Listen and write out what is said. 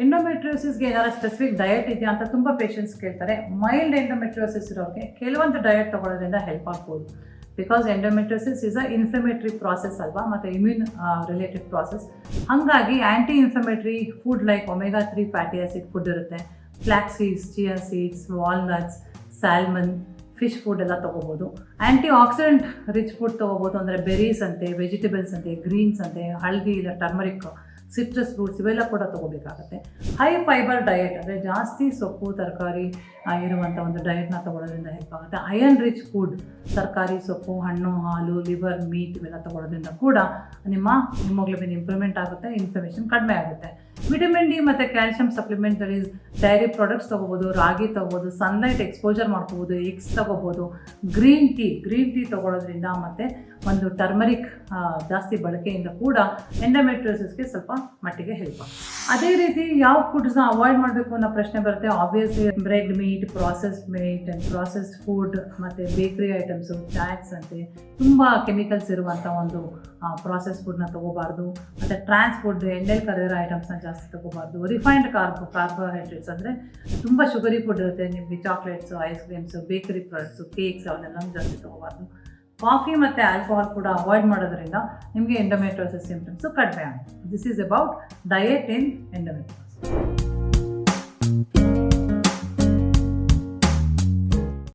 ಎಂಡೋಮೆಟ್ರಿಯೋಸಿಸ್ಗೆ ಏನಾದ್ರು specific diet ಇದೆಯಾ ಅಂತ ತುಂಬ ಪೇಷಂಟ್ಸ್ ಕೇಳ್ತಾರೆ. ಮೈಲ್ಡ್ ಎಂಡೋಮೆಟ್ರಿಯೋಸಿಸ್ ಇರೋರಿಗೆ ಕೆಲವೊಂದು ಡಯಟ್ ತೊಗೊಳ್ಳೋದ್ರಿಂದ ಹೆಲ್ಪ್ ಆಗ್ಬೋದು. Because endometriosis is a inflammatory process ಅಲ್ವಾ, ಮತ್ತು ಇಮ್ಯೂನ್ ರಿಲೇಟೆಡ್ ಪ್ರಾಸೆಸ್. ಹಾಗಾಗಿ anti inflammatory food like omega 3 fatty acid food ಇರುತ್ತೆ. Flax seeds, chia seeds, walnuts, salmon, fish food ಎಲ್ಲ ತೊಗೋಬೋದು. ಆ್ಯಂಟಿ ಆಕ್ಸಿಡೆಂಟ್ ರಿಚ್ ಫುಡ್ ತೊಗೋಬೋದು. ಅಂದರೆ ಬೆರೀಸ್ ಅಂತೆ, ವೆಜಿಟೇಬಲ್ಸ್ ಅಂತೆ, ಗ್ರೀನ್ಸ್ ಅಂತೆ, ಹಳದಿ ಇಲ್ಲ ಟರ್ಮರಿಕ್, ಸಿಟ್ರಸ್ ಫ್ರೂಟ್ಸ್ ಇವೆಲ್ಲ ಕೂಡ ತೊಗೋಬೇಕಾಗತ್ತೆ. ಹೈ ಫೈಬರ್ ಡಯಟ್ ಅಂದರೆ ಜಾಸ್ತಿ ಸೊಪ್ಪು ತರಕಾರಿ ಇರುವಂಥ ಒಂದು ಡಯಟ್ನ ತೊಗೊಳೋದ್ರಿಂದ ಹೆಲ್ಪ್ ಆಗುತ್ತೆ. ಅಯರ್ನ್ ರಿಚ್ ಫುಡ್, ತರಕಾರಿ, ಸೊಪ್ಪು, ಹಣ್ಣು, ಹಾಲು, ಲಿವರ್, ಮೀಟ್ ಇವೆಲ್ಲ ತೊಗೊಳೋದ್ರಿಂದ ಕೂಡ ನಿಮ್ಮ ಹಿಮೋಗ್ಲೋಬಿನ್ ಇಂಪ್ರೂವ್ಮೆಂಟ್ ಆಗುತ್ತೆ, ಇನ್ಫ್ಲಮೇಷನ್ ಕಡಿಮೆ ಆಗುತ್ತೆ. ವಿಟಮಿನ್ ಡಿ ಮತ್ತು ಕ್ಯಾಲ್ಶಿಯಂ ಸಪ್ಲಿಮೆಂಟರೀಸ್, ಡೈರಿ ಪ್ರಾಡಕ್ಟ್ಸ್ ತೊಗೋಬೋದು, ರಾಗಿ ತೊಗೋಬೋದು, ಸನ್ಲೈಟ್ ಎಕ್ಸ್ಪೋಜರ್ ಮಾಡ್ಕೋಬೋದು, ಎಗ್ಸ್ ತೊಗೋಬೋದು. ಗ್ರೀನ್ ಟೀ ತೊಗೊಳೋದ್ರಿಂದ ಮತ್ತು ಒಂದು ಟರ್ಮರಿಕ್ ಜಾಸ್ತಿ ಬಳಕೆಯಿಂದ ಕೂಡ ಎಂಡೋಮೆಟ್ರಿಯೋಸಿಸ್ಗೆ ಸ್ವಲ್ಪ ಮಟ್ಟಿಗೆ ಹೆಲ್ಪ್ ಆಗುತ್ತೆ. ಅದೇ ರೀತಿ ಯಾವ ಫುಡ್ಸ್ನ ಅವಾಯ್ಡ್ ಮಾಡಬೇಕು ಅನ್ನೋ ಪ್ರಶ್ನೆ ಬರುತ್ತೆ. Obviously bread, meet, processed meet and processed food ಮತ್ತು ಬೇಕ್ರಿ ಐಟಮ್ಸು, ಚಾಟ್ಸ್ ಅಂತೆ ತುಂಬ ಕೆಮಿಕಲ್ಸ್ ಇರುವಂಥ ಒಂದು ಪ್ರಾಸೆಸ್ ಫುಡ್ನ ತೊಗೋಬಾರ್ದು. ಮತ್ತು ಟ್ರಾನ್ಸ್ ಫುಡ್, ಎಣ್ಣೆಲಿ ಕರಿದಿರೋ ಐಟಮ್ಸ್ನ ಜಾಸ್ತಿ ತೊಗೋಬಾರ್ದು. ರಿಫೈನ್ಡ್ ಕಾರ್ಬೋಹೈಡ್ರೇಟ್ಸ್ ಅಂದರೆ ತುಂಬ ಶುಗರಿ ಫುಡ್ ಇರುತ್ತೆ. ನಿಮಗೆ chocolates, ice creams, bakery products, cakes ಅವನ್ನೆಲ್ಲ ಜಾಸ್ತಿ ತೊಗೋಬಾರ್ದು. ಕಾಫಿ ಮತ್ತು ಆಲ್ಕೋಹಾಲ್ ಕೂಡ ಅವಾಯ್ಡ್ ಮಾಡೋದ್ರಿಂದ ನಿಮಗೆ ಎಂಡೋಮೆಟ್ರಿಯೋಸಿಸ್ ಸಿಂಪ್ಟಮ್ಸು ಕಡಿಮೆ ಆಗುತ್ತೆ. This is about diet in endometriosis.